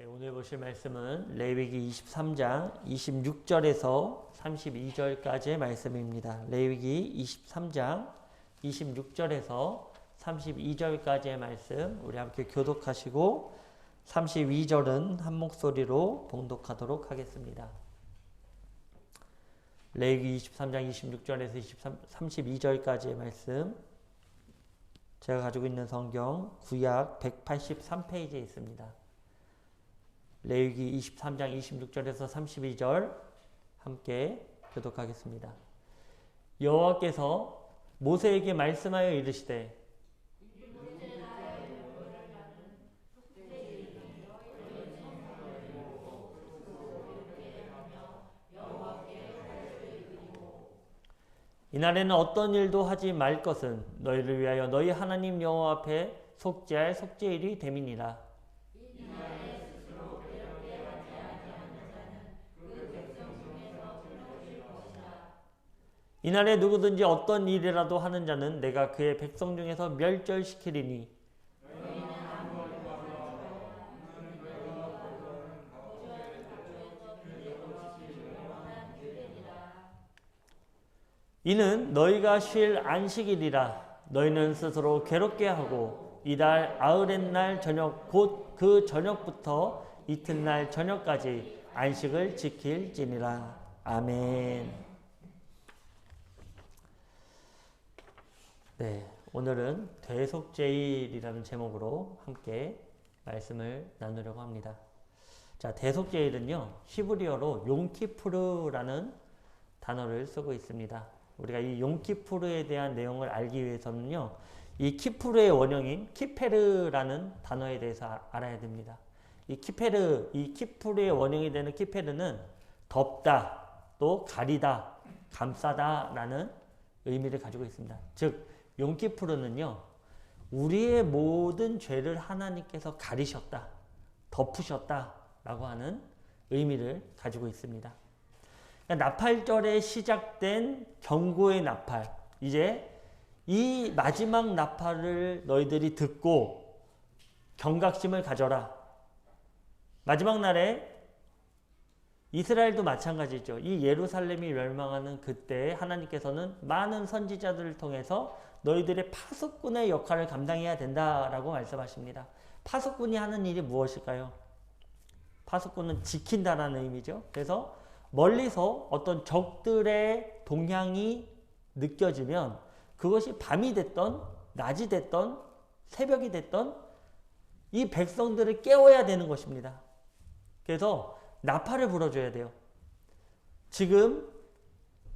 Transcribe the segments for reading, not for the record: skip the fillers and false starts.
네, 오늘 보실 말씀은 레위기 23장 26절에서 32절까지의 말씀입니다. 레위기 23장 26절에서 32절까지의 말씀 우리 함께 교독하시고 32절은 한 목소리로 봉독하도록 하겠습니다. 레위기 23장 26절에서 32절까지의 말씀 제가 가지고 있는 성경 구약 183페이지에 있습니다. 레위기 23장 26절에서 32절 함께 교독하겠습니다. 여호와께서 모세에게 말씀하여 이르시되 이날에는 어떤 일도 하지 말 것은 너희를 위하여 너희 하나님 여호와 앞에 속죄할 속죄일이 됨이니라. 이날에 누구든지 어떤 일이라도 하는 자는 내가 그의 백성 중에서 멸절시키리니 이는 너희가 쉴 안식일이라. 너희는 스스로 괴롭게 하고 이달 아흐렛날 저녁 곧 그 저녁부터 이튿날 저녁까지 안식을 지킬지니라. 아멘. 네, 오늘은 대속죄일이라는 제목으로 함께 말씀을 나누려고 합니다. 자, 대속죄일은요, 히브리어로 용키푸르라는 단어를 쓰고 있습니다. 우리가 이 용키푸르에 대한 내용을 알기 위해서는요, 이 키푸르의 원형인 키페르라는 단어에 대해서 알아야 됩니다. 이 키푸르의 원형이 되는 키페르는 덮다, 또 가리다, 감싸다 라는 의미를 가지고 있습니다. 즉, 용키푸르는요, 우리의 모든 죄를 하나님께서 가리셨다, 덮으셨다 라고 하는 의미를 가지고 있습니다. 그러니까 나팔절에 시작된 경고의 나팔, 이제 이 마지막 나팔을 너희들이 듣고 경각심을 가져라. 마지막 날에 이스라엘도 마찬가지죠. 이 예루살렘이 멸망하는 그때 하나님께서는 많은 선지자들을 통해서 너희들의 파수꾼의 역할을 감당해야 된다라고 말씀하십니다. 파수꾼이 하는 일이 무엇일까요? 파수꾼은 지킨다라는 의미죠. 그래서 멀리서 어떤 적들의 동향이 느껴지면 그것이 밤이 됐던 낮이 됐던 새벽이 됐던 이 백성들을 깨워야 되는 것입니다. 그래서 나팔을 불어줘야 돼요. 지금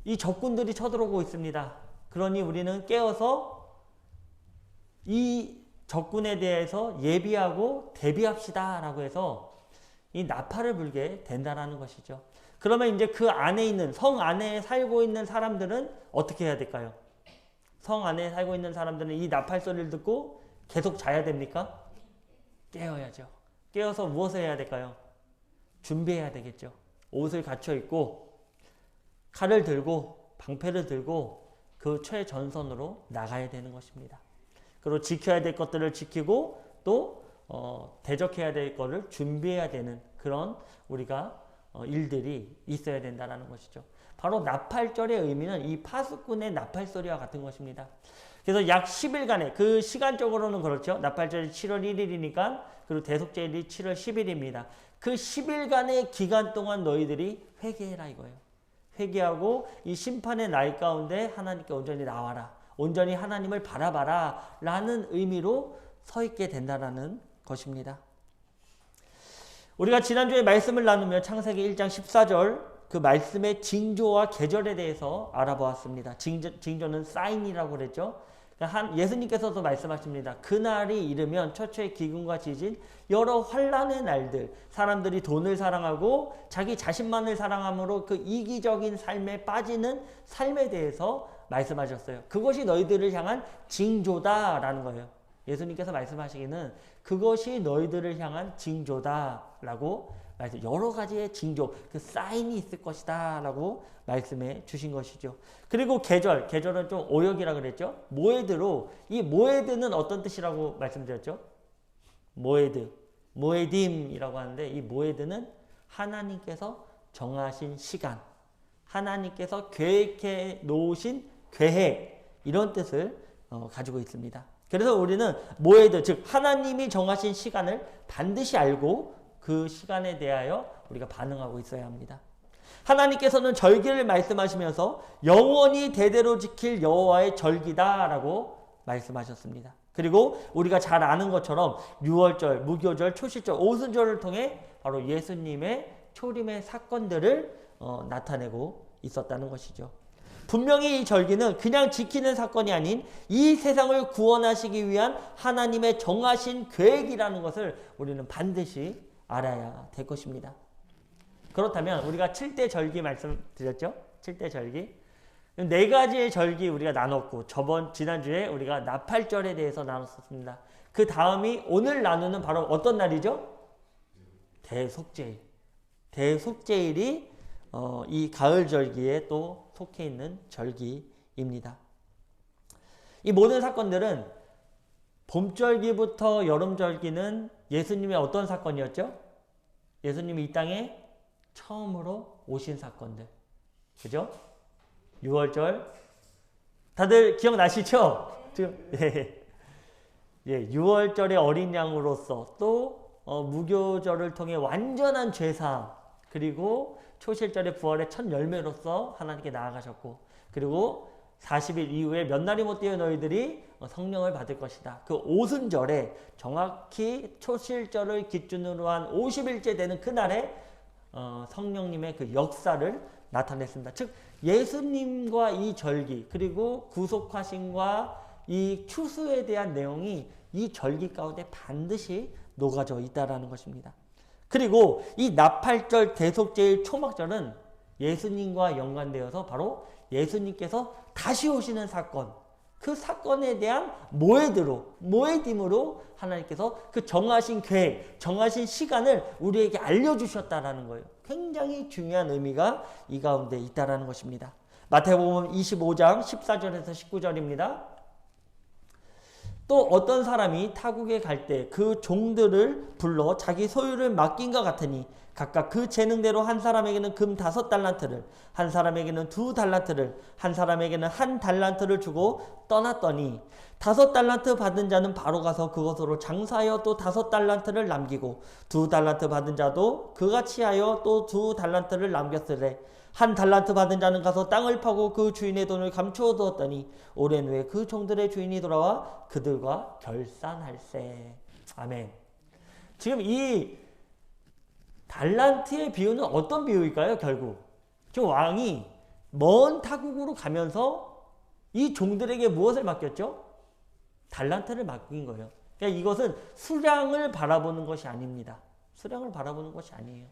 이 적군들이 쳐들어오고 있습니다. 그러니 우리는 깨어서 이 적군에 대해서 예비하고 대비합시다 라고 해서 이 나팔을 불게 된다는 것이죠. 그러면 이제 그 안에 있는 성 안에 살고 있는 사람들은 어떻게 해야 될까요? 성 안에 살고 있는 사람들은 이 나팔 소리를 듣고 계속 자야 됩니까? 깨어야죠. 깨어서 무엇을 해야 될까요? 준비해야 되겠죠. 옷을 갖춰 입고 칼을 들고 방패를 들고 그 최전선으로 나가야 되는 것입니다. 그리고 지켜야 될 것들을 지키고 또 대적해야 될 것을 준비해야 되는 그런 우리가 일들이 있어야 된다는 것이죠. 바로 나팔절의 의미는 이 파수꾼의 나팔 소리와 같은 것입니다. 그래서 약 10일간의 그 시간적으로는 그렇죠. 나팔절이 7월 1일이니까 그리고 대속죄일이 7월 10일입니다. 그 10일간의 기간 동안 너희들이 회개해라 이거예요. 회개하고 이 심판의 날 가운데 하나님께 온전히 나와라. 온전히 하나님을 바라봐라 라는 의미로 서 있게 된다는 것입니다. 우리가 지난주에 말씀을 나누며 창세기 1장 14절 그 말씀의 징조와 계절에 대해서 알아보았습니다. 징조는 사인이라고 그랬죠. 예수님께서도 말씀하십니다. 그날이 이르면 처처의 기근과 지진, 여러 환난의 날들, 사람들이 돈을 사랑하고 자기 자신만을 사랑함으로 그 이기적인 삶에 빠지는 삶에 대해서 말씀하셨어요. 그것이 너희들을 향한 징조다라는 거예요. 예수님께서 말씀하시기는 그것이 너희들을 향한 징조다라고 여러 가지의 징조, 그 사인이 있을 것이다 라고 말씀해 주신 것이죠. 그리고 계절은 좀 오역이라 그랬죠. 모에드로, 이 모에드는 어떤 뜻이라고 말씀드렸죠? 모에드, 모에딤이라고 하는데 이 모에드는 하나님께서 정하신 시간, 하나님께서 계획해 놓으신 계획 이런 뜻을 가지고 있습니다. 그래서 우리는 모에드 즉 하나님이 정하신 시간을 반드시 알고 그 시간에 대하여 우리가 반응하고 있어야 합니다. 하나님께서는 절기를 말씀하시면서 영원히 대대로 지킬 여호와의 절기다라고 말씀하셨습니다. 그리고 우리가 잘 아는 것처럼 유월절, 무교절, 초실절, 오순절을 통해 바로 예수님의 초림의 사건들을 나타내고 있었다는 것이죠. 분명히 이 절기는 그냥 지키는 사건이 아닌 이 세상을 구원하시기 위한 하나님의 정하신 계획이라는 것을 우리는 반드시 알아야 될 것입니다. 그렇다면 우리가 7대 절기 말씀드렸죠? 7대 절기. 4가지의 절기 우리가 나눴고 지난주에 우리가 나팔절에 대해서 나눴었습니다. 그 다음이 오늘 나누는 바로 어떤 날이죠? 대속제일. 대속제일이 이 가을 절기에 또 속해 있는 절기입니다. 이 모든 사건들은 봄절기부터 여름절기는 예수님의 어떤 사건이었죠? 예수님이 이 땅에 처음으로 오신 사건들. 그죠? 6월절. 다들 기억나시죠? 예. 6월절의 어린 양으로서 또 무교절을 통해 완전한 죄사함, 그리고 초실절의 부활의 첫 열매로서 하나님께 나아가셨고, 그리고 40일 이후에 몇 날이 못 되어 너희들이 성령을 받을 것이다. 그 오순절에 정확히 초실절을 기준으로 한 50일째 되는 그날에 성령님의 그 역사를 나타냈습니다. 즉 예수님과 이 절기 그리고 구속하심과 이 추수에 대한 내용이 이 절기 가운데 반드시 녹아져 있다라는 것입니다. 그리고 이 나팔절, 대속제일, 초막절은 예수님과 연관되어서 바로 예수님께서 다시 오시는 사건, 그 사건에 대한 모에딤으로 하나님께서 그 정하신 계획, 정하신 시간을 우리에게 알려주셨다라는 거예요. 굉장히 중요한 의미가 이 가운데 있다라는 것입니다. 마태복음 25장 14절에서 19절입니다. 또 어떤 사람이 타국에 갈 때 그 종들을 불러 자기 소유를 맡긴 것 같으니 각각 그 재능대로 한 사람에게는 금 5달란트를, 한 사람에게는 2달란트를, 한 사람에게는 1달란트를 주고 떠났더니 5달란트 받은 자는 바로 가서 그것으로 장사하여 또 5달란트를 남기고 2달란트 받은 자도 그같이 하여 또 2달란트를 남겼으되 1달란트 받은 자는 가서 땅을 파고 그 주인의 돈을 감추어 두었더니 오랜 후에 그 종들의 주인이 돌아와 그들과 결산할세. 아멘. 지금 이 달란트의 비유는 어떤 비유일까요? 결국 지금 왕이 먼 타국으로 가면서 이 종들에게 무엇을 맡겼죠? 달란트를 맡긴 거예요. 그러니까 이것은 수량을 바라보는 것이 아닙니다. 수량을 바라보는 것이 아니에요.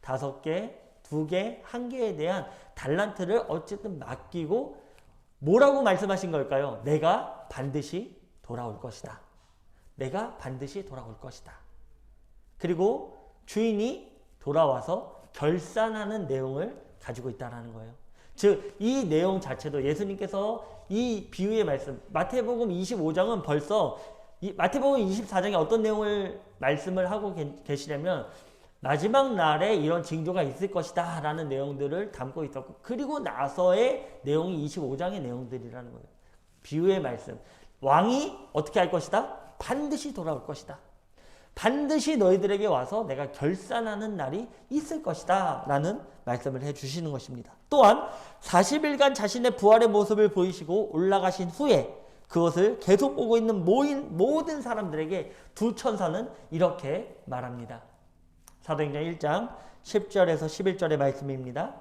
5개, 2개, 1개에 대한 달란트를 어쨌든 맡기고 뭐라고 말씀하신 걸까요? 내가 반드시 돌아올 것이다. 내가 반드시 돌아올 것이다. 그리고 주인이 돌아와서 결산하는 내용을 가지고 있다는 거예요. 즉, 이 내용 자체도 예수님께서 이 비유의 말씀, 마태복음 25장은 벌써 마태복음 24장에 어떤 내용을 말씀을 하고 계시냐면 마지막 날에 이런 징조가 있을 것이다 라는 내용들을 담고 있었고, 그리고 나서의 내용이 25장의 내용들이라는 거예요. 비유의 말씀. 왕이 어떻게 할 것이다? 반드시 돌아올 것이다. 반드시 너희들에게 와서 내가 결산하는 날이 있을 것이다 라는 말씀을 해주시는 것입니다. 또한 40일간 자신의 부활의 모습을 보이시고 올라가신 후에 그것을 계속 보고 있는 모든 사람들에게 두 천사는 이렇게 말합니다. 사도행전 1장 10절에서 11절의 말씀입니다.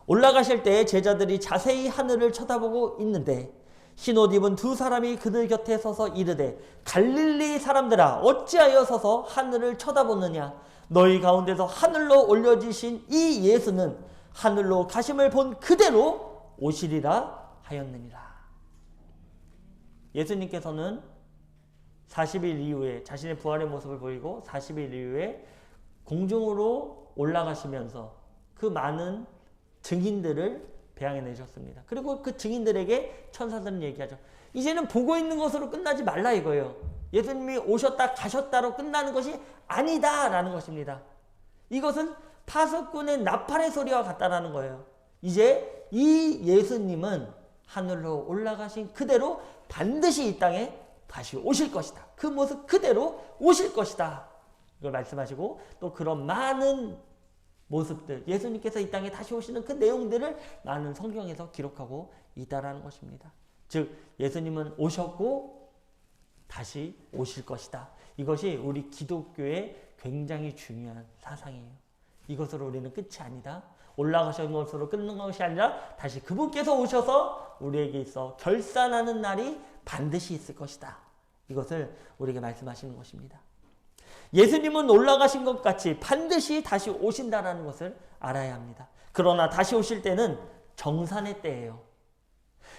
올라가실 때 제자들이 자세히 하늘을 쳐다보고 있는데 흰옷 입은 2사람이 그들 곁에 서서 이르되 갈릴리 사람들아 어찌하여 서서 하늘을 쳐다보느냐. 너희 가운데서 하늘로 올려지신 이 예수는 하늘로 가심을 본 그대로 오시리라 하였느니라. 예수님께서는 40일 이후에 자신의 부활의 모습을 보이고 40일 이후에 공중으로 올라가시면서 그 많은 증인들을 배양해 내셨습니다. 그리고 그 증인들에게 천사들은 얘기하죠. 이제는 보고 있는 것으로 끝나지 말라 이거예요. 예수님이 오셨다 가셨다로 끝나는 것이 아니다라는 것입니다. 이것은 파수꾼의 나팔의 소리와 같다라는 거예요. 이제 이 예수님은 하늘로 올라가신 그대로 반드시 이 땅에 다시 오실 것이다. 그 모습 그대로 오실 것이다. 이걸 말씀하시고 또 그런 많은 모습들, 예수님께서 이 땅에 다시 오시는 그 내용들을 많은 성경에서 기록하고 있다라는 것입니다. 즉 예수님은 오셨고 다시 오실 것이다. 이것이 우리 기독교의 굉장히 중요한 사상이에요. 이것으로 우리는 끝이 아니다. 올라가신 것으로 끊는 것이 아니라 다시 그분께서 오셔서 우리에게 있어 결산하는 날이 반드시 있을 것이다. 이것을 우리에게 말씀하시는 것입니다. 예수님은 올라가신 것 같이 반드시 다시 오신다는 것을 알아야 합니다. 그러나 다시 오실 때는 정산의 때예요.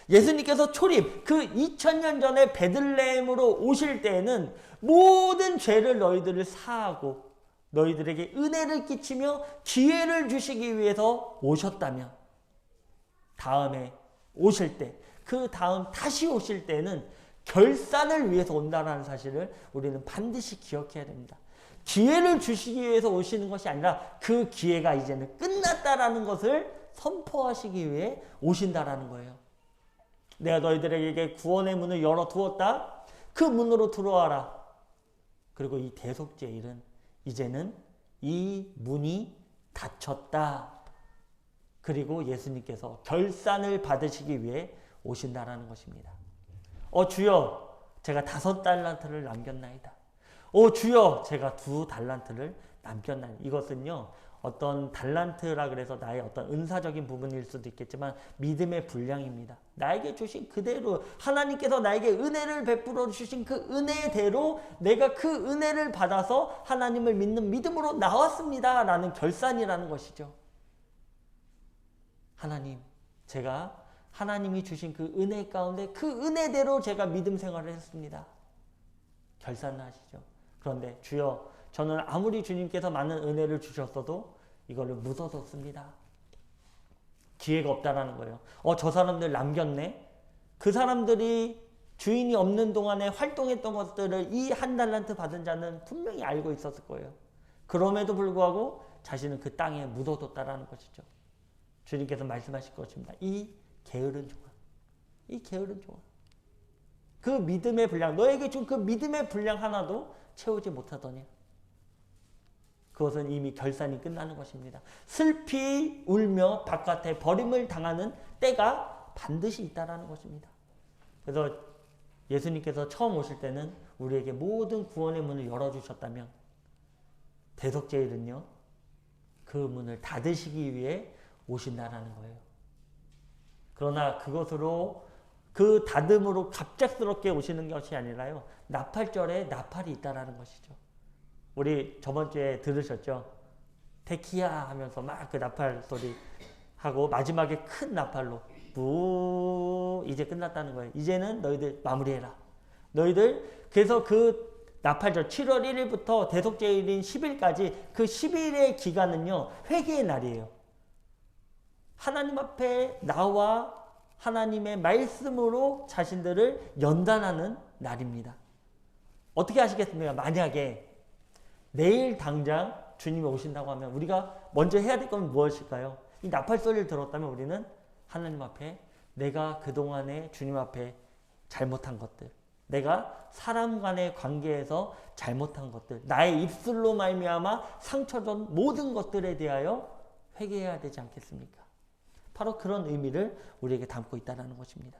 예수님께서 초림, 그 2000년 전에 베들레헴으로 오실 때에는 모든 죄를 너희들을 사하고 너희들에게 은혜를 끼치며 기회를 주시기 위해서 오셨다면 다음에 오실 때, 그 다음 다시 오실 때는 결산을 위해서 온다는 사실을 우리는 반드시 기억해야 됩니다. 기회를 주시기 위해서 오시는 것이 아니라 그 기회가 이제는 끝났다라는 것을 선포하시기 위해 오신다라는 거예요. 내가 너희들에게 구원의 문을 열어두었다. 그 문으로 들어와라. 그리고 이 대속죄일은 이제는 이 문이 닫혔다. 그리고 예수님께서 결산을 받으시기 위해 오신다라는 것입니다. 주여 제가 5달란트를 남겼나이다. 주여 제가 2달란트를 남겼나이다. 이것은요 어떤 달란트라 그래서 나의 어떤 은사적인 부분일 수도 있겠지만 믿음의 분량입니다. 나에게 주신 그대로 하나님께서 나에게 은혜를 베풀어 주신 그 은혜대로 내가 그 은혜를 받아서 하나님을 믿는 믿음으로 나왔습니다 라는 결산이라는 것이죠. 하나님, 제가 하나님이 주신 그 은혜 가운데 그 은혜대로 제가 믿음 생활을 했습니다. 결산하시죠. 그런데 주여 저는 아무리 주님께서 많은 은혜를 주셨어도 이거를 묻어뒀습니다. 기회가 없다라는 거예요. 저 사람들 남겼네. 그 사람들이 주인이 없는 동안에 활동했던 것들을 이 1달란트 받은 자는 분명히 알고 있었을 거예요. 그럼에도 불구하고 자신은 그 땅에 묻어뒀다라는 것이죠. 주님께서 말씀하실 것입니다. 이 게으른 종아. 이 게으른 종아. 그 믿음의 분량, 너에게 준 그 믿음의 분량 하나도 채우지 못하더니 그것은 이미 결산이 끝나는 것입니다. 슬피 울며 바깥에 버림을 당하는 때가 반드시 있다라는 것입니다. 그래서 예수님께서 처음 오실 때는 우리에게 모든 구원의 문을 열어주셨다면 대속죄일은요 그 문을 닫으시기 위해 오신다라는 거예요. 그러나 그것으로 그 닫음으로 갑작스럽게 오시는 것이 아니라요 나팔절에 나팔이 있다라는 것이죠. 우리 저번 주에 들으셨죠? 테키야 하면서 막 그 나팔 소리 하고 마지막에 큰 나팔로 부 이제 끝났다는 거예요. 이제는 너희들 마무리해라. 너희들 그래서 그 나팔절 7월 1일부터 대속죄일인 10일까지 그 10일의 기간은요 회개의 날이에요. 하나님 앞에 나와 하나님의 말씀으로 자신들을 연단하는 날입니다. 어떻게 하시겠습니까? 만약에 내일 당장 주님이 오신다고 하면 우리가 먼저 해야 될 건 무엇일까요? 이 나팔 소리를 들었다면 우리는 하나님 앞에 내가 그동안에 주님 앞에 잘못한 것들, 내가 사람 간의 관계에서 잘못한 것들, 나의 입술로 말미암아 상처 준 모든 것들에 대하여 회개해야 되지 않겠습니까? 바로 그런 의미를 우리에게 담고 있다는 것입니다.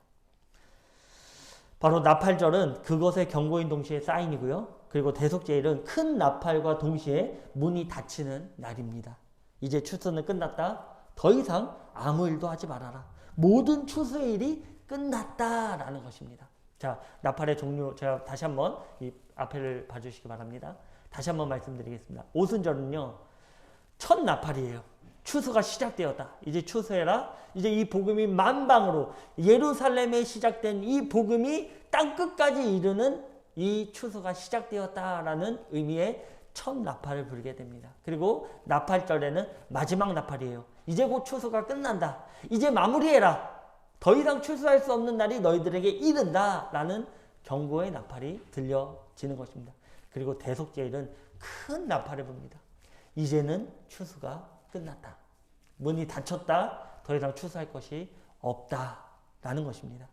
바로 나팔절은 그것의 경고인 동시에 사인이고요. 그리고 대속죄일은 큰 나팔과 동시에 문이 닫히는 날입니다. 이제 추수는 끝났다. 더 이상 아무 일도 하지 말아라. 모든 추수의 일이 끝났다라는 것입니다. 자, 나팔의 종류 제가 다시 한번 이 앞에를 봐주시기 바랍니다. 다시 한번 말씀드리겠습니다. 오순절은요. 첫 나팔이에요. 추수가 시작되었다. 이제 추수해라. 이제 이 복음이 만방으로 예루살렘에 시작된 이 복음이 땅끝까지 이르는 이 추수가 시작되었다라는 의미의 첫 나팔을 부르게 됩니다. 그리고 나팔절에는 마지막 나팔이에요. 이제 곧 추수가 끝난다. 이제 마무리해라. 더 이상 추수할 수 없는 날이 너희들에게 이른다. 라는 경고의 나팔이 들려 이루어지는 것입니다. 그리고 대속제일은 큰 나팔을 붑니다. 이제는 추수가 끝났다. 문이 닫혔다. 더 이상 추수할 것이 없다라는 것입니다.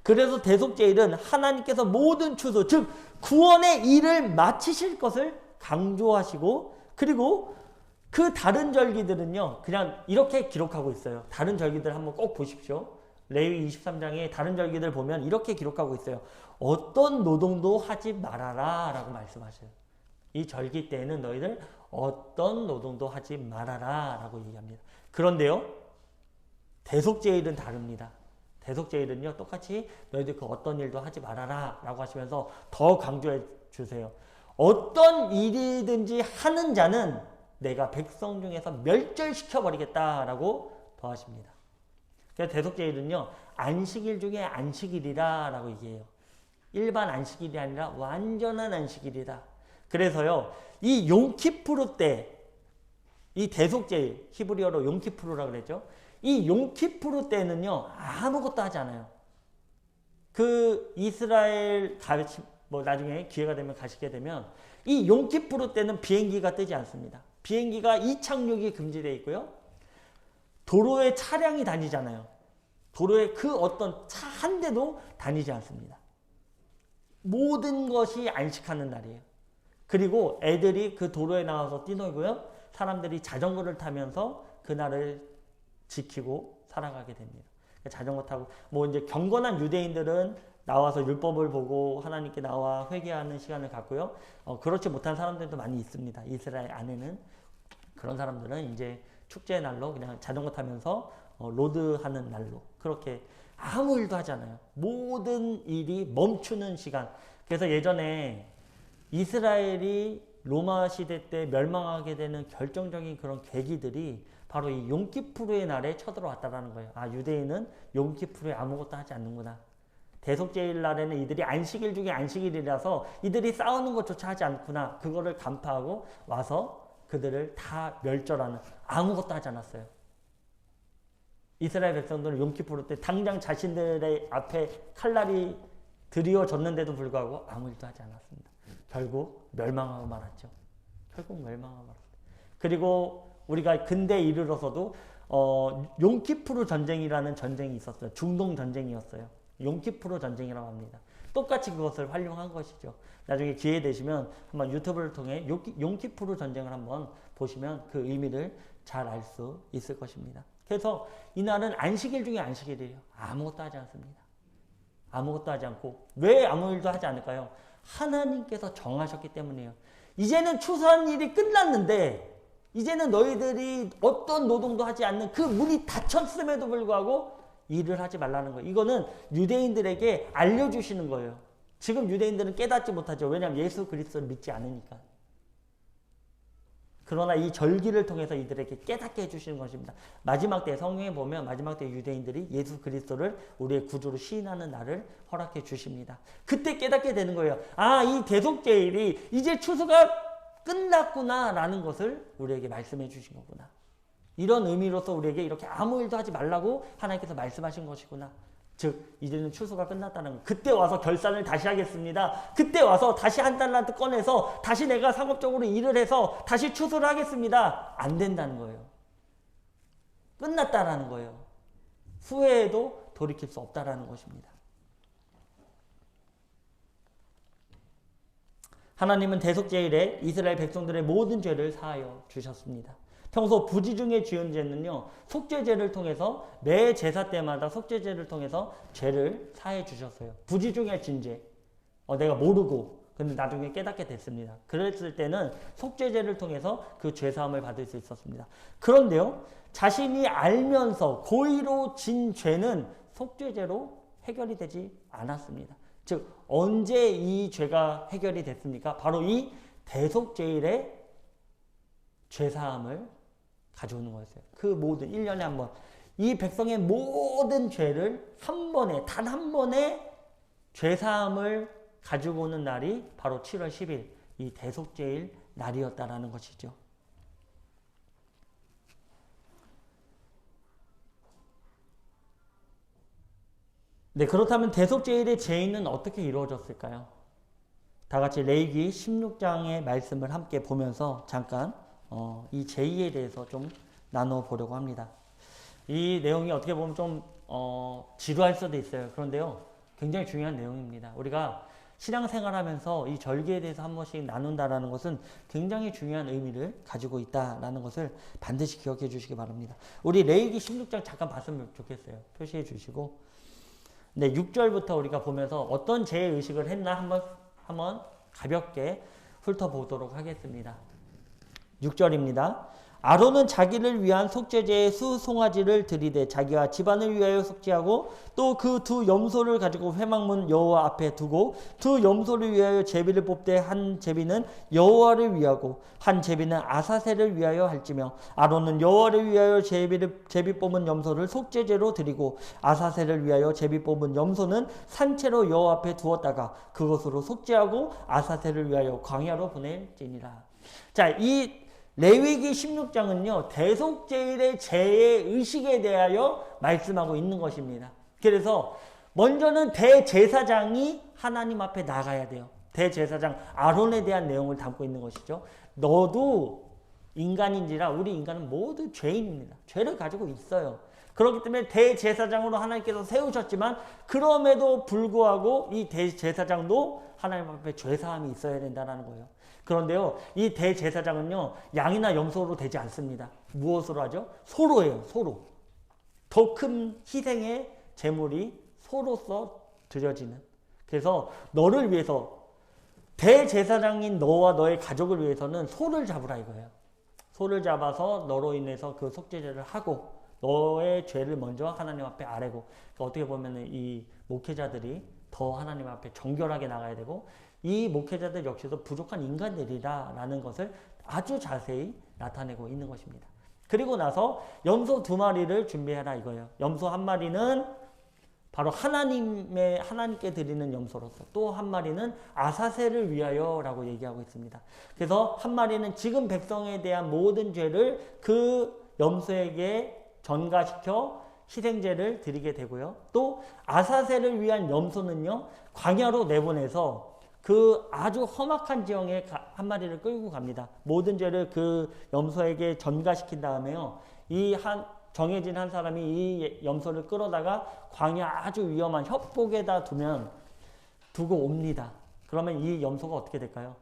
그래서 대속제일은 하나님께서 모든 추수, 즉 구원의 일을 마치실 것을 강조하시고, 그리고 그 다른 절기들은요 그냥 이렇게 기록하고 있어요. 다른 절기들 한번 꼭 보십시오. 레위기 23장에 다른 절기들 보면 이렇게 기록하고 있어요. 어떤 노동도 하지 말아라 라고 말씀하셔요. 이 절기 때에는 너희들 어떤 노동도 하지 말아라 라고 얘기합니다. 그런데요 대속제일은 다릅니다. 대속제일은요 똑같이 너희들 그 어떤 일도 하지 말아라 라고 하시면서 더 강조해 주세요. 어떤 일이든지 하는 자는 내가 백성 중에서 멸절시켜 버리겠다라고 더하십니다. 그래서 대속제일은요 안식일 중에 안식일이라 라고 얘기해요. 일반 안식일이 아니라 완전한 안식일이다. 그래서요 이 용키푸르 때, 이 대속제일, 히브리어로 용키푸르라고 그랬죠. 이 용키푸르 때는요 아무것도 하지 않아요. 그 이스라엘 뭐 나중에 기회가 되면 가시게 되면 이 용키푸르 때는 비행기가 뜨지 않습니다. 비행기가 이착륙이 금지되어 있고요. 도로에 차량이 다니잖아요. 도로에 그 어떤 차 한 대도 다니지 않습니다. 모든 것이 안식하는 날이에요. 그리고 애들이 그 도로에 나와서 뛰놀고요. 사람들이 자전거를 타면서 그날을 지키고 살아가게 됩니다. 자전거 타고 뭐 이제 경건한 유대인들은 나와서 율법을 보고 하나님께 나와 회개하는 시간을 갖고요. 그렇지 못한 사람들도 많이 있습니다. 이스라엘 안에는. 그런 사람들은 이제 축제의 날로 그냥 자전거 타면서 로드하는 날로 그렇게 아무 일도 하지 않아요. 모든 일이 멈추는 시간. 그래서 예전에 이스라엘이 로마 시대 때 멸망하게 되는 결정적인 그런 계기들이 바로 이 용키푸르의 날에 쳐들어왔다라는 거예요. 아, 유대인은 용키푸르에 아무것도 하지 않는구나. 대속제일 날에는 이들이 안식일 중에 안식일이라서 이들이 싸우는 것조차 하지 않구나. 그거를 간파하고 와서 그들을 다 멸절하는, 아무것도 하지 않았어요. 이스라엘 백성들은 용키푸르 때 당장 자신들의 앞에 칼날이 드리워졌는데도 불구하고 아무 일도 하지 않았습니다. 결국 멸망하고 말았죠. 결국 멸망하고 말았습니다. 그리고 우리가 근대에 이르러서도 용키푸르 전쟁이라는 전쟁이 있었어요. 중동 전쟁이었어요. 용키푸르 전쟁이라고 합니다. 똑같이 그것을 활용한 것이죠. 나중에 기회 되시면 한번 유튜브를 통해 용키푸르 전쟁을 한번 보시면 그 의미를 잘 알 수 있을 것입니다. 그래서 이날은 안식일 중에 안식일이에요. 아무것도 하지 않습니다. 아무것도 하지 않고. 왜 아무 일도 하지 않을까요? 하나님께서 정하셨기 때문이에요. 이제는 추수한 일이 끝났는데 이제는 너희들이 어떤 노동도 하지 않는 그 문이 닫혔음에도 불구하고 일을 하지 말라는 거예요. 이거는 유대인들에게 알려주시는 거예요. 지금 유대인들은 깨닫지 못하죠. 왜냐하면 예수 그리스도를 믿지 않으니까. 그러나 이 절기를 통해서 이들에게 깨닫게 해주시는 것입니다. 마지막 때 성경에 보면 마지막 때 유대인들이 예수 그리스도를 우리의 구주로 시인하는 날을 허락해 주십니다. 그때 깨닫게 되는 거예요. 아, 이 대속제일이 이제 추수가 끝났구나 라는 것을 우리에게 말씀해 주신 거구나. 이런 의미로서 우리에게 이렇게 아무 일도 하지 말라고 하나님께서 말씀하신 것이구나. 즉 이제는 추수가 끝났다는 거. 그때 와서 결산을 다시 하겠습니다. 그때 와서 다시 한 달란트 꺼내서 다시 내가 상업적으로 일을 해서 다시 추수를 하겠습니다. 안 된다는 거예요. 끝났다라는 거예요. 후회해도 돌이킬 수 없다라는 것입니다. 하나님은 대속제일에 이스라엘 백성들의 모든 죄를 사하여 주셨습니다. 평소 부지 중에 지은 죄는요, 속죄제를 통해서 매 제사 때마다 속죄제를 통해서 죄를 사해 주셨어요. 부지 중에 진 죄. 내가 모르고 근데 나중에 깨닫게 됐습니다. 그랬을 때는 속죄제를 통해서 그 죄사함을 받을 수 있었습니다. 그런데요, 자신이 알면서 고의로 진 죄는 속죄제로 해결이 되지 않았습니다. 즉 언제 이 죄가 해결이 됐습니까? 바로 이 대속제일의 죄사함을 가져오는 거였어요. 그 모든 1년에 한 번 이 백성의 모든 죄를 한 번에, 단 한 번에 죄사함을 가지고 오는 날이 바로 7월 10일 이 대속제일 날이었다라는 것이죠. 네, 그렇다면 대속제일의 제의는 어떻게 이루어졌을까요? 다 같이 레위기 16장의 말씀을 함께 보면서 잠깐 이 제의에 대해서 좀 나눠보려고 합니다. 이 내용이 어떻게 보면 좀 지루할 수도 있어요. 그런데요, 굉장히 중요한 내용입니다. 우리가 신앙생활하면서 이 절기에 대해서 한 번씩 나눈다라는 것은 굉장히 중요한 의미를 가지고 있다라는 것을 반드시 기억해 주시기 바랍니다. 우리 레위기 16장 잠깐 봤으면 좋겠어요. 표시해 주시고. 네, 6절부터 우리가 보면서 어떤 제의식을 했나 한번 가볍게 훑어보도록 하겠습니다. 6절입니다. 아론은 자기를 위한 속죄제의 수송아지를 들이되 자기와 집안을 위하여 속죄하고 또 그 두 염소를 가지고 회막문 여호와 앞에 두고 두 염소를 위하여 제비를 뽑되 한 제비는 여호와를 위하고 한 제비는 아사셀을 위하여 할지며 아론은 여호와를 위하여 제비 뽑은 염소를 속죄제로 드리고 아사셀을 위하여 제비 뽑은 염소는 산채로 여호와 앞에 두었다가 그것으로 속죄하고 아사셀을 위하여 광야로 보낼지니라. 자, 이 레위기 16장은요, 대속제일의 제의식에 대하여 말씀하고 있는 것입니다. 그래서 먼저는 대제사장이 하나님 앞에 나가야 돼요. 대제사장 아론에 대한 내용을 담고 있는 것이죠. 너도 인간인지라 우리 인간은 모두 죄인입니다. 죄를 가지고 있어요. 그렇기 때문에 대제사장으로 하나님께서 세우셨지만 그럼에도 불구하고 이 대제사장도 하나님 앞에 죄사함이 있어야 된다는 거예요. 그런데요, 이 대제사장은요, 양이나 염소로 되지 않습니다. 무엇으로 하죠? 소로예요, 소로. 더 큰 희생의 제물이 소로서 드려지는. 그래서 너를 위해서, 대제사장인 너와 너의 가족을 위해서는 소를 잡으라 이거예요. 소를 잡아서 너로 인해서 그 속죄제를 하고, 너의 죄를 먼저 하나님 앞에 아뢰고, 그러니까 어떻게 보면 이 목회자들이 더 하나님 앞에 정결하게 나가야 되고, 이 목회자들 역시도 부족한 인간들이라는 것을 아주 자세히 나타내고 있는 것입니다. 그리고 나서 염소 2마리를 준비해라 이거예요. 염소 1마리는 바로 하나님께 드리는 염소로서, 또 1마리는 아사셀을 위하여라고 얘기하고 있습니다. 그래서 1마리는 지금 백성에 대한 모든 죄를 그 염소에게 전가시켜 희생제를 드리게 되고요. 또 아사셀을 위한 염소는요, 광야로 내보내서 그 아주 험악한 지형에 1마리를 끌고 갑니다. 모든 죄를 그 염소에게 전가시킨 다음에요, 정해진 한 사람이 이 염소를 끌어다가 광야 아주 위험한 협곡에다 두고 옵니다. 그러면 이 염소가 어떻게 될까요?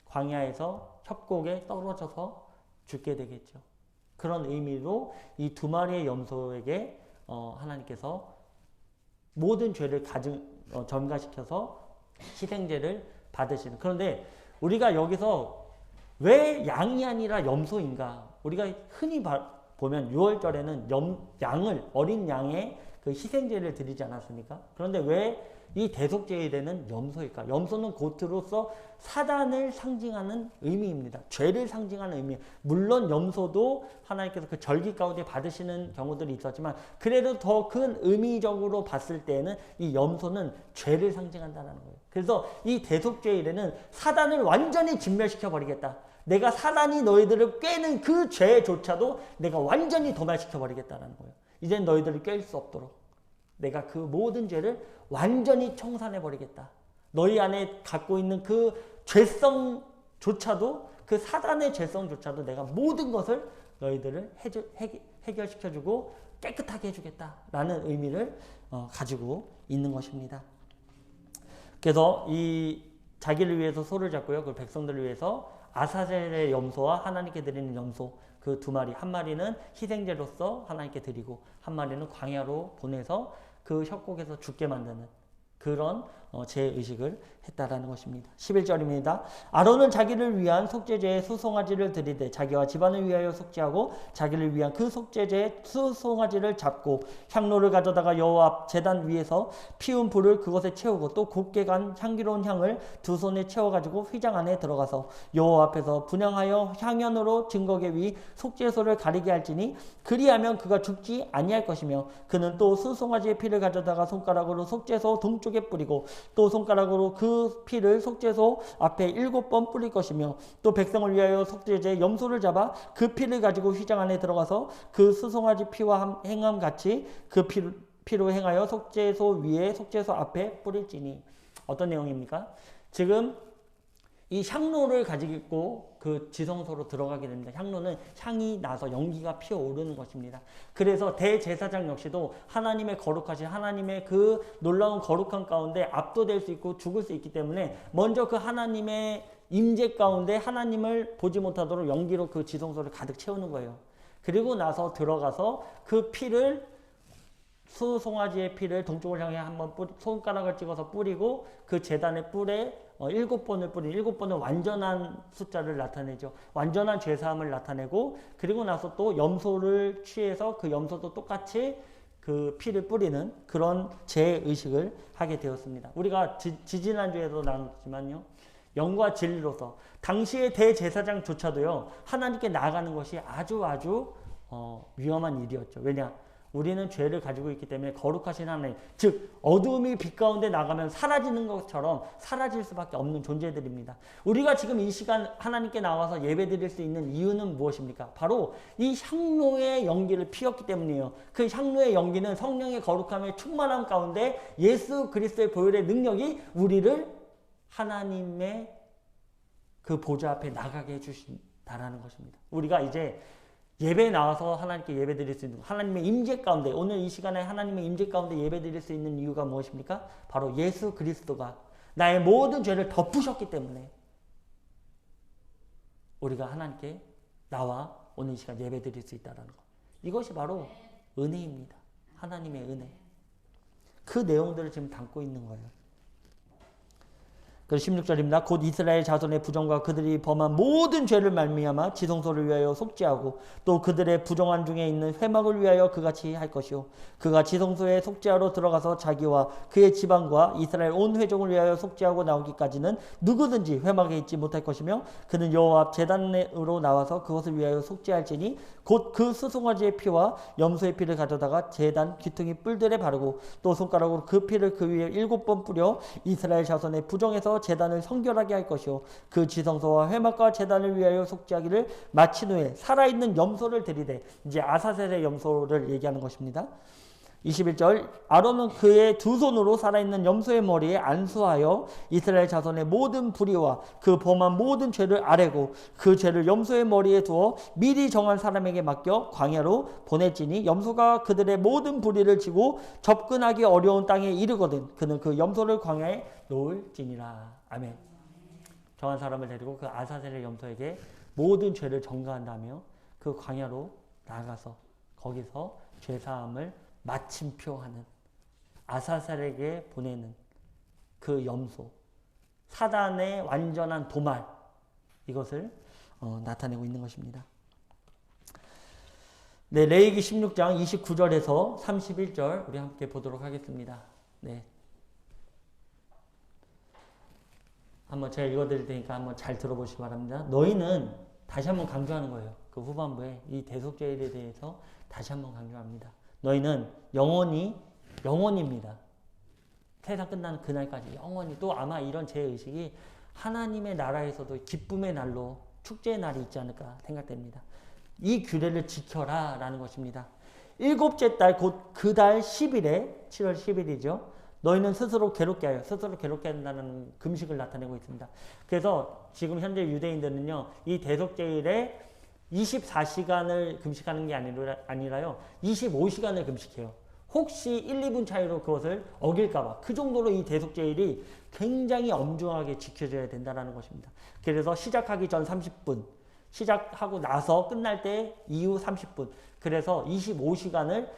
광야에서 협곡에 떨어져서 죽게 되겠죠. 그런 의미로 이 2마리의 염소에게 하나님께서 모든 죄를 전가시켜서 희생제를 받으시는. 그런데 우리가 여기서 왜 양이 아니라 염소인가? 우리가 흔히 보면 6월절에는 어린 양의 그 희생제를 드리지 않았습니까? 그런데 왜 이 대속제일에는 염소일까? 염소는 겉으로서 사단을 상징하는 의미입니다. 죄를 상징하는 의미. 물론 염소도 하나님께서 그 절기 가운데 받으시는 경우들이 있었지만 그래도 더 큰 의미적으로 봤을 때는 이 염소는 죄를 상징한다는 거예요. 그래서 이 대속제일에는 사단을 완전히 진멸시켜 버리겠다. 내가 사단이 너희들을 꿰는 그 죄조차도 내가 완전히 도말시켜 버리겠다는 거예요. 이젠 너희들을 꿰일 수 없도록 내가 그 모든 죄를 완전히 청산해 버리겠다. 너희 안에 갖고 있는 그 죄성조차도, 그 사단의 죄성조차도 내가 모든 것을 너희들을 해결시켜주고 깨끗하게 해주겠다라는 의미를 가지고 있는 것입니다. 그래서 이 자기를 위해서 소를 잡고요, 그 백성들을 위해서 아사셀의 염소와 하나님께 드리는 염소 그 2마리, 1마리는 희생제로서 하나님께 드리고 1마리는 광야로 보내서 그 협곡에서 죽게 만드는 그런 제의식을 했다라는 것입니다. 11절입니다. 아론은 자기를 위한 속죄제의 수송아지를 드리되 자기와 집안을 위하여 속죄하고 자기를 위한 그 속죄제의 수송아지를 잡고 향로를 가져다가 여호와 앞 제단 위에서 피운 불을 그것에 채우고 또 곱게 간 향기로운 향을 2손에 채워가지고 휘장 안에 들어가서 여호와 앞에서 분향하여 향연으로 증거계 위 속죄소를 가리게 할지니 그리하면 그가 죽지 아니할 것이며 그는 또 수송아지의 피를 가져다가 손가락으로 속죄소 동쪽에 뿌리고 또 손가락으로 그 피를 속죄소 앞에 7번 뿌릴 것이며 또 백성을 위하여 속죄제 염소를 잡아 그 피를 가지고 휘장 안에 들어가서 그 수송아지 피와 행함같이 그 피로 행하여 속죄소 위에 속죄소 앞에 뿌릴지니. 어떤 내용입니까? 지금 이 향로를 가지고 그 지성소로 들어가게 됩니다. 향로는 향이 나서 연기가 피어오르는 것입니다. 그래서 대제사장 역시도 하나님의 거룩하신 하나님의 그 놀라운 거룩한 가운데 압도될 수 있고 죽을 수 있기 때문에 먼저 그 하나님의 임재 가운데 하나님을 보지 못하도록 연기로 그 지성소를 가득 채우는 거예요. 그리고 나서 들어가서 그 피를 수송아지의 피를 동쪽을 향해 한번 손가락을 찍어서 뿌리고 그 제단의 뿔에 7번을 뿌린 7번은 완전한 숫자를 나타내죠. 완전한 죄사함을 나타내고 그리고 나서 또 염소를 취해서 그 염소도 똑같이 그 피를 뿌리는 그런 제의식을 하게 되었습니다. 우리가 지지난주에도 나눴지만요. 영과 진리로서 당시의 대제사장조차도요. 하나님께 나아가는 것이 아주 위험한 일이었죠. 왜냐? 우리는 죄를 가지고 있기 때문에 거룩하신 하나님, 즉 어둠이 빛 가운데 나가면 사라지는 것처럼 사라질 수밖에 없는 존재들입니다. 우리가 지금 이 시간 하나님께 나와서 예배드릴 수 있는 이유는 무엇입니까? 바로 이 향로의 연기를 피웠기 때문이에요. 그 향로의 연기는 성령의 거룩함의 충만함 가운데 예수 그리스도의 보혈의 능력이 우리를 하나님의 그 보좌 앞에 나가게 해주신다라는 것입니다. 우리가 이제 예배에 나와서 하나님께 예배드릴 수 있는 하나님의 임재 가운데 오늘 이 시간에 하나님의 임재 가운데 예배드릴 수 있는 이유가 무엇입니까? 바로 예수 그리스도가 나의 모든 죄를 덮으셨기 때문에 우리가 하나님께 나와 오늘 이 시간 예배드릴 수 있다는 것. 이것이 바로 은혜입니다. 하나님의 은혜. 그 내용들을 지금 담고 있는 거예요. 그래서 16절입니다. 곧 이스라엘 자손의 부정과 그들이 범한 모든 죄를 말미암아 지성소를 위하여 속죄하고 또 그들의 부정한 중에 있는 회막을 위하여 그같이 할 것이요 그가 지성소에 속죄하러 들어가서 자기와 그의 지방과 이스라엘 온 회족을 위하여 속죄하고 나오기까지는 누구든지 회막에 있지 못할 것이며 그는 여호와 앞 제단으로 나와서 그것을 위하여 속죄할지니 곧 그 수송아지의 피와 염소의 피를 가져다가 제단 귀퉁이 뿔들에 바르고 또 손가락으로 그 피를 그 위에 7번 뿌려 이스라엘 자손의 부정에서 제단을 성결하게 할 것이요 그 지성소와 회막과 제단을 위하여 속죄하기를 마친 후에 살아있는 염소를 들이되 이제 아사셀의 염소를 얘기하는 것입니다. 21절 아론은 그의 두 손으로 살아있는 염소의 머리에 안수하여 이스라엘 자손의 모든 불의와 그 범한 모든 죄를 아뢰고 그 죄를 염소의 머리에 두어 미리 정한 사람에게 맡겨 광야로 보냈지니 염소가 그들의 모든 불의를 지고 접근하기 어려운 땅에 이르거든 그는 그 염소를 광야에 놓을지니라. 아멘. 정한 사람을 데리고 그 아사셀의 염소에게 모든 죄를 전가한다며 그 광야로 나가서 거기서 죄사함을 마침표하는 아사셀에게 보내는 그 염소 사단의 완전한 도말 이것을 나타내고 있는 것입니다. 네, 레위기 16장 29절에서 31절 우리 함께 보도록 하겠습니다. 네. 한번 제가 읽어드릴 테니까 한번 잘 들어보시기 바랍니다. 너희는 다시 한번 강조하는 거예요. 그 후반부에 이 대속죄일에 대해서 다시 한번 강조합니다. 너희는 영원입니다. 세상 끝나는 그날까지 영원히. 또 아마 이런 제의식이 하나님의 나라에서도 기쁨의 날로 축제의 날이 있지 않을까 생각됩니다. 이 규례를 지켜라 라는 것입니다. 7째 달 곧 그 달 10일에 7월 10일이죠. 너희는 스스로 괴롭게 하여 스스로 괴롭게 한다는 금식을 나타내고 있습니다. 그래서 지금 현재 유대인들은요. 이 대속제일에 24시간을 금식하는 게 아니라요. 25시간을 금식해요. 혹시 1, 2분 차이로 그것을 어길까봐 그 정도로 이 대속제일이 굉장히 엄중하게 지켜져야 된다는 것입니다. 그래서 시작하기 전 30분, 시작하고 나서 끝날 때 이후 30분, 그래서 25시간을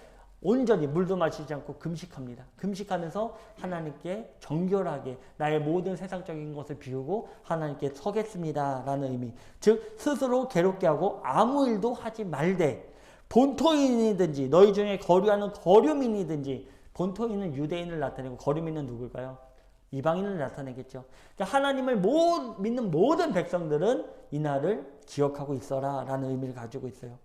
온전히 물도 마시지 않고 금식합니다. 금식하면서 하나님께 정결하게 나의 모든 세상적인 것을 비우고 하나님께 서겠습니다 라는 의미. 즉 스스로 괴롭게 하고 아무 일도 하지 말되 본토인이든지 너희 중에 거류하는 거류민이든지, 본토인은 유대인을 나타내고 거류민은 누굴까요? 이방인을 나타내겠죠. 그러니까 하나님을 믿는 모든 백성들은 이날을 기억하고 있어라 라는 의미를 가지고 있어요.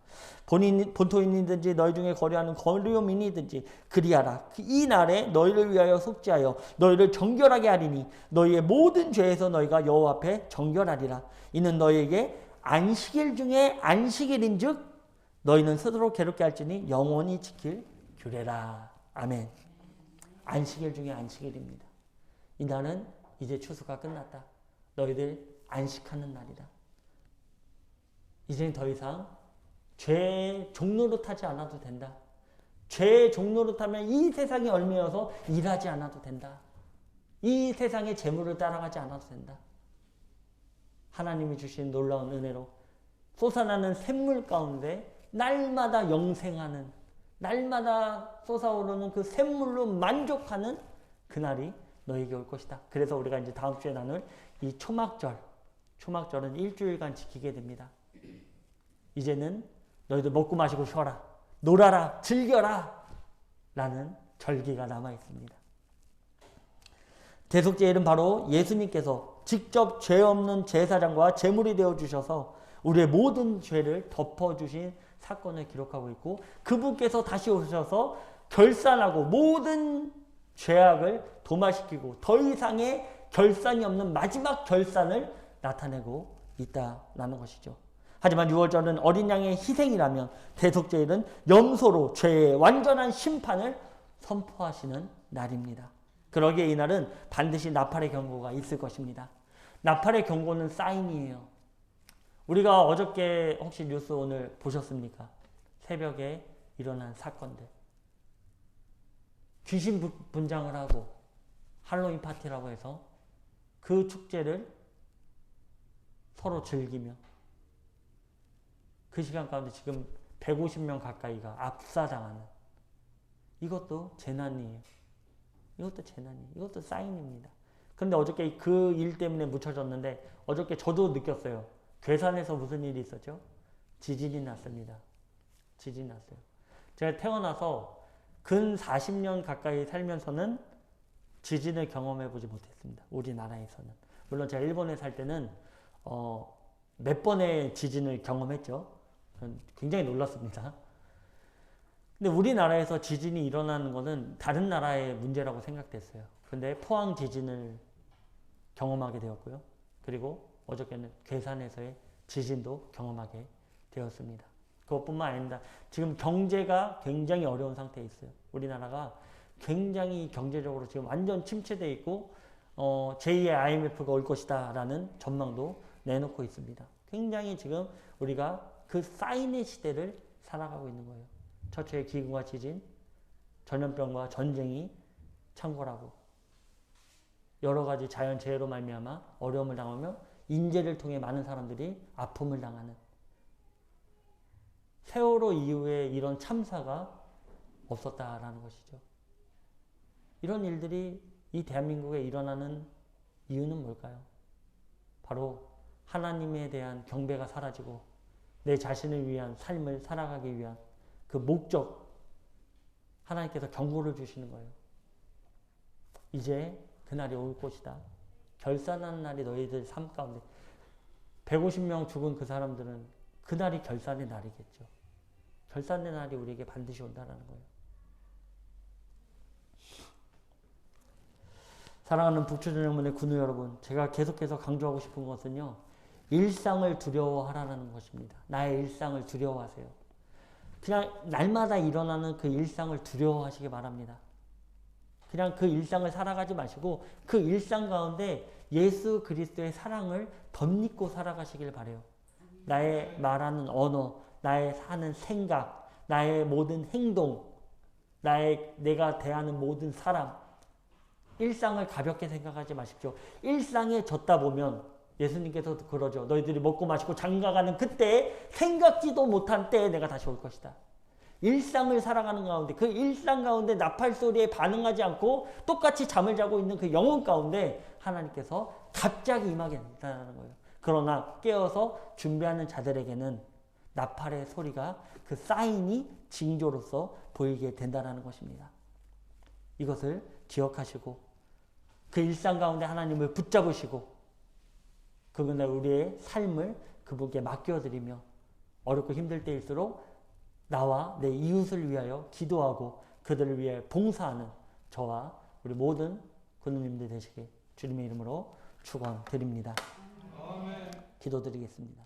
본토인이든지 너희 중에 거류하는 거류민이든지 그리하라. 이 날에 너희를 위하여 속죄하여 너희를 정결하게 하리니 너희의 모든 죄에서 너희가 여호와 앞에 정결하리라. 이는 너희에게 안식일 중에 안식일인 즉 너희는 스스로 괴롭게 할지니 영원히 지킬 규례라. 아멘. 안식일 중에 안식일입니다. 이날은 이제 추수가 끝났다. 너희들 안식하는 날이다. 이제는 더 이상 죄의 종로로 타지 않아도 된다. 죄의 종로로 타면 이 세상에 얽매여서 일하지 않아도 된다. 이 세상의 재물을 따라가지 않아도 된다. 하나님이 주신 놀라운 은혜로 솟아나는 샘물 가운데 날마다 영생하는, 날마다 솟아오르는 그 샘물로 만족하는 그날이 너에게 올 것이다. 그래서 우리가 이제 다음 주에 나눌 이 초막절은 일주일간 지키게 됩니다. 이제는 너희들 먹고 마시고 쉬어라, 놀아라, 즐겨라 라는 절기가 남아 있습니다. 대속제일은 바로 예수님께서 직접 죄 없는 제사장과 제물이 되어주셔서 우리의 모든 죄를 덮어주신 사건을 기록하고 있고, 그분께서 다시 오셔서 결산하고 모든 죄악을 도말시키고 더 이상의 결산이 없는 마지막 결산을 나타내고 있다라는 것이죠. 하지만 유월절은 어린 양의 희생이라면 대속제일은 염소로 죄의 완전한 심판을 선포하시는 날입니다. 그러기에 이날은 반드시 나팔의 경고가 있을 것입니다. 나팔의 경고는 사인이에요. 우리가 어저께 혹시 뉴스 오늘 보셨습니까? 새벽에 일어난 사건들. 귀신 분장을 하고 할로윈 파티라고 해서 그 축제를 서로 즐기며 그 시간 가운데 지금 150명 가까이가 압사당하는, 이것도 재난이에요. 이것도 재난이에요. 이것도 사인입니다. 그런데 어저께 그 일 때문에 묻혀졌는데 어저께 저도 느꼈어요. 괴산에서 무슨 일이 있었죠? 지진이 났습니다. 지진이 났어요. 제가 태어나서 근 40년 가까이 살면서는 지진을 경험해 보지 못했습니다. 우리나라에서는. 물론 제가 일본에 살 때는 몇 번의 지진을 경험했죠. 굉장히 놀랐습니다. 근데 우리나라에서 지진이 일어나는 것은 다른 나라의 문제라고 생각됐어요. 그런데 포항 지진을 경험하게 되었고요. 그리고 어저께는 괴산에서의 지진도 경험하게 되었습니다. 그것뿐만 아닙니다. 지금 경제가 굉장히 어려운 상태에 있어요. 우리나라가 굉장히 경제적으로 지금 완전 침체되어 있고 제2의 IMF가 올 것이다 라는 전망도 내놓고 있습니다. 굉장히 지금 우리가 그 사인의 시대를 살아가고 있는 거예요. 처처의 기근과 지진, 전염병과 전쟁이 창궐하고 여러 가지 자연재해로 말미암아 어려움을 당하며 인재를 통해 많은 사람들이 아픔을 당하는, 세월호 이후에 이런 참사가 없었다라는 것이죠. 이런 일들이 이 대한민국에 일어나는 이유는 뭘까요? 바로 하나님에 대한 경배가 사라지고 내 자신을 위한 삶을 살아가기 위한 그 목적, 하나님께서 경고를 주시는 거예요. 이제 그날이 올 것이다. 결산하는 날이 너희들 삶 가운데, 150명 죽은 그 사람들은 그날이 결산의 날이겠죠. 결산의 날이 우리에게 반드시 온다는 거예요. 사랑하는 북초전영문의 군우 여러분, 제가 계속해서 강조하고 싶은 것은요, 일상을 두려워하라는 것입니다. 나의 일상을 두려워하세요. 그냥 날마다 일어나는 그 일상을 두려워하시기 바랍니다. 그냥 그 일상을 살아가지 마시고 그 일상 가운데 예수 그리스도의 사랑을 덧입고 살아가시길 바라요. 나의 말하는 언어, 나의 사는 생각, 나의 모든 행동, 내가 대하는 모든 사람, 일상을 가볍게 생각하지 마십시오. 일상에 젖다 보면 예수님께서도 그러죠. 너희들이 먹고 마시고 장가가는 그때에 생각지도 못한 때에 내가 다시 올 것이다. 일상을 살아가는 가운데, 그 일상 가운데 나팔 소리에 반응하지 않고 똑같이 잠을 자고 있는 그 영혼 가운데 하나님께서 갑자기 임하게 된다는 거예요. 그러나 깨어서 준비하는 자들에게는 나팔의 소리가 그 사인이 징조로서 보이게 된다는 것입니다. 이것을 기억하시고 그 일상 가운데 하나님을 붙잡으시고 그분의 우리의 삶을 그분께 맡겨드리며 어렵고 힘들 때일수록 나와 내 이웃을 위하여 기도하고 그들을 위해 봉사하는 저와 우리 모든 군우님들 되시길 주님의 이름으로 축원드립니다. 기도드리겠습니다.